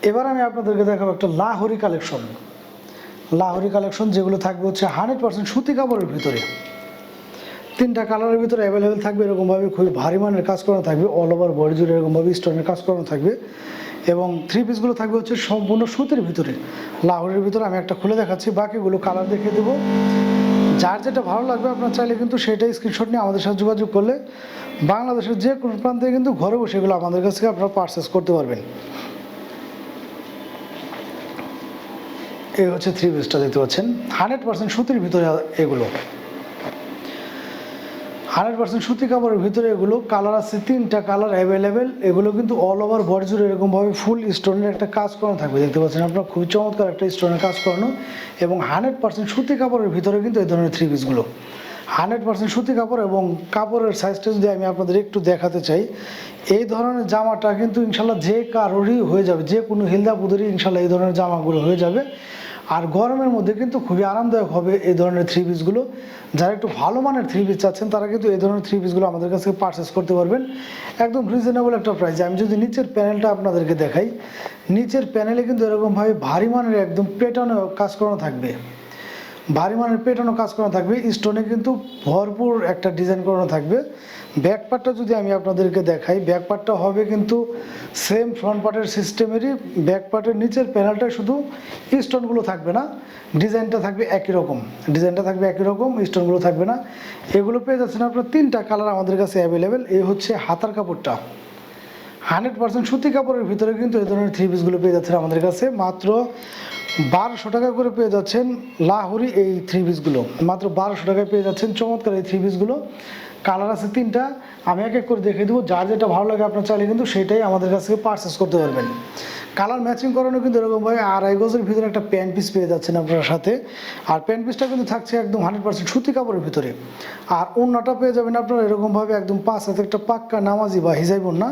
এবার আমি আপনাদেরকে দেখাবো একটা লাহোরি কালেকশন। লাহোরি কালেকশন যেগুলো থাকবে হচ্ছে 100% সুতি কাপড়ের ভিতরে, 3টা কালারের ভিতরে অ্যাভেলেবেল থাকবে। এরকমভাবে খুবই ভারী মানের কাজ করানো থাকবে, অল ওভার বডি জুড়ে এরকমভাবে স্টোনের কাজ করানো থাকবে। এবং 3 পিসগুলো থাকবে হচ্ছে সম্পূর্ণ সুতির ভিতরে, লাহোরের ভিতরে। আমি একটা খুলে দেখাচ্ছি, বাকিগুলো কালার দেখিয়ে দেবো। যার যেটা ভালো লাগবে আপনার চাইলে কিন্তু সেটাই স্ক্রিনশট নিয়ে আমাদের সাথে যোগাযোগ করলে বাংলাদেশের যে কোনো প্রান্তে কিন্তু ঘরে বসে এগুলো আমাদের কাছ থেকে আপনারা পারচেস করতে পারবেন। এই হচ্ছে 3 পিসটা দেখতে পাচ্ছেন, 100% সুতির ভিতরে এগুলো, 100% সুতি কাপড়ের ভিতরে এগুলো। কালার আছে 3টা কালার অ্যাভেলেবেল। এগুলো কিন্তু অল ওভার বডি জুড়ে এরকমভাবে ফুল স্টোনের একটা কাজ করানো থাকবে, দেখতে পাচ্ছেন আপনারা, খুবই চমৎকার একটা স্টোনের কাজ করানো। এবং 100% সুতি কাপড়ের ভিতরে কিন্তু এই ধরনের 3 পিসগুলো 100% সুতি কাপড়। এবং কাপড়ের সাইজটা যদি আমি আপনাদের একটু দেখাতে চাই, এই ধরনের জামাটা কিন্তু ইনশাল্লাহ যে কারোরই হয়ে যাবে, যে কোনো হিলদাপুদেরই ইনশাল্লাহ এই ধরনের জামাগুলো হয়ে যাবে। আর গরমের মধ্যে কিন্তু খুবই আরামদায়ক হবে এই ধরনের 3 পিসগুলো। যারা একটু ভালো মানের 3 পিস চাচ্ছেন তারা কিন্তু এই ধরনের 3 পিসগুলো আমাদের কাছ থেকে পারচেস করতে পারবেন একদম রিজনেবল একটা প্রাইসে। আমি যদি নিচের প্যানেলটা আপনাদেরকে দেখাই, নিচের প্যানেলে কিন্তু এরকমভাবে ভারী মানের একদম পেটানো কাজ করানো থাকবে, ভারী মানের পেটানো কাজ করানো থাকবে। স্টোনে কিন্তু ভরপুর একটা ডিজাইন করানো থাকবে। ব্যাক পার্টটা যদি আমি আপনাদেরকে দেখাই, ব্যাক পার্টটা হবে কিন্তু সেম ফ্রন্ট পার্টের সিস্টেমেরই। ব্যাক পার্টের নিচের প্যানেলটা শুধু স্টোনগুলো থাকবে না, ডিজাইনটা থাকবে একই রকম, ডিজাইনটা থাকবে একই রকম, স্টোনগুলো থাকবে না। এগুলো পেয়ে যাচ্ছেন আপনার 3টা কালার আমাদের কাছে অ্যাভেলেবেল। এই হচ্ছে হাতার কাপড়টা, 100% সুতি কাপড়ের ভিতরে কিন্তু এই ধরনের 3 পিসগুলো পেয়ে যাচ্ছেন আমাদের কাছে মাত্র 1200 টাকা করে পেয়ে যাচ্ছেন। লাহোরি এই 3 পিসগুলো মাত্র 1200 টাকায় পেয়ে যাচ্ছেন। চমৎকার এই 3 পিসগুলো, কালার আছে 3টা। আমি এক এক করে দেখিয়ে দেবো, যার যেটা ভালো লাগে আপনার চাইলে কিন্তু সেটাই আমাদের কাছ থেকে পারচেস করতে পারবেন। কালার ম্যাচিং করানো কিন্তু এরকমভাবে 2.5 গজের ভিতরে একটা প্যান্ট পিস পেয়ে যাচ্ছেন আপনার সাথে। আর প্যান্ট পিসটা কিন্তু থাকছে একদম 100% সুতি কাপড়ের ভিতরে। আর ওড়নাটা পেয়ে যাবেন আপনারা এরকমভাবে একদম 5 হাতে একটা পাক্কা নামাজি বা হিজাব ওড়না।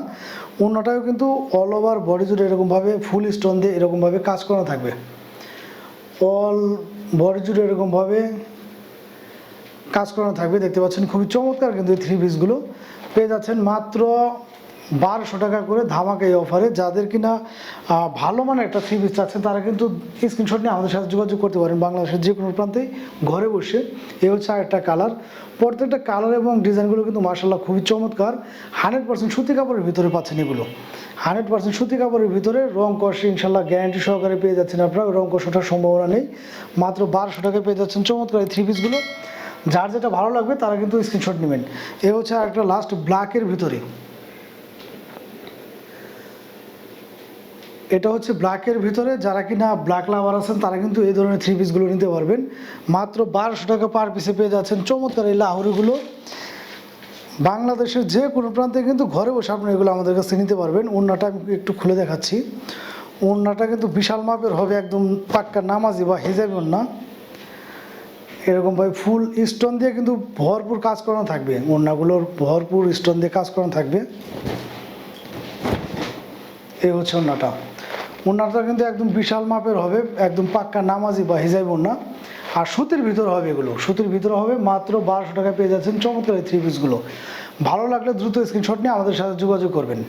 ওড়নাটাও কিন্তু অল ওভার বডি জুড়ে এরকমভাবে ফুল স্টোন দিয়ে এরকমভাবে কাজ করা থাকবে, অল বডি জুড়ে এরকমভাবে কাজ করানো থাকবে, দেখতে পাচ্ছেন। খুবই চমৎকার কিন্তু এই 3 পিসগুলো পেয়ে যাচ্ছেন মাত্র 1200 টাকা করে ধামাকা এই অফারে। যাদের কিনা ভালো মানের একটা 3 পিস চাচ্ছেন তারা কিন্তু স্ক্রিনশট নিয়ে আমাদের সাথে যোগাযোগ করতে পারেন বাংলাদেশের যে কোনো প্রান্তেই ঘরে বসে। এই হচ্ছে আরেকটা কালার। প্রত্যেকটা কালার এবং ডিজাইনগুলো কিন্তু মাশাআল্লাহ খুবই চমৎকার। 100% সুতি কাপড়ের ভিতরে পাচ্ছেন এগুলো, 100% সুতি কাপড়ের ভিতরে। রং কষে ইনশাল্লাহ গ্যারান্টি সহকারে পেয়ে যাচ্ছেন আপনারা, রং কষ ওঠার সম্ভাবনা নেই। মাত্র 1200 টাকায় পেয়ে যাচ্ছেন চমৎকার এই 3 পিসগুলো। যার যেটা ভালো লাগবে তারা কিন্তু স্ক্রিনশট নেবেন। এ হচ্ছে আরেকটা লাস্ট ব্ল্যাকের ভিতরে, এটা হচ্ছে ব্ল্যাকের ভিতরে। যারা কিনা ব্ল্যাক লাভার আছেন তারা কিন্তু এই ধরনের 3 পিসগুলো নিতে পারবেন। মাত্র 1200 টাকা পার পিসে পেয়ে যাচ্ছেন চমৎকার এই লাহোরিগুলো। বাংলাদেশের যে কোনো প্রান্তে কিন্তু ঘরে বসে আপনি এগুলো আমাদের কাছে নিতে পারবেন। ওড়নাটা আমি একটু খুলে দেখাচ্ছি, ওড়নাটা কিন্তু বিশাল মাপের হবে, একদম পাক্কা নামাজি বা হিজাবি ওড়না। এরকমভাবে ফুল স্টোন দিয়ে কিন্তু ভরপুর কাজ করানো থাকবে, ওড়নাগুলোর ভরপুর স্টোন দিয়ে কাজ করানো থাকবে। এই হচ্ছে ওড়নাটা, ওড়নাটা কিন্তু একদম বিশাল মাপের হবে, একদম পাক্কা নামাজি বা হিজাবি ওড়না। আর সুতির ভিতরে হবে, এগুলো সুতির ভিতরে হবে। মাত্র 1200 টাকায় পেয়ে যাচ্ছেন চমৎকার এই 3 পিসগুলো। ভালো লাগলে দ্রুত স্ক্রিনশট নিয়ে আমাদের সাথে যোগাযোগ করবেন।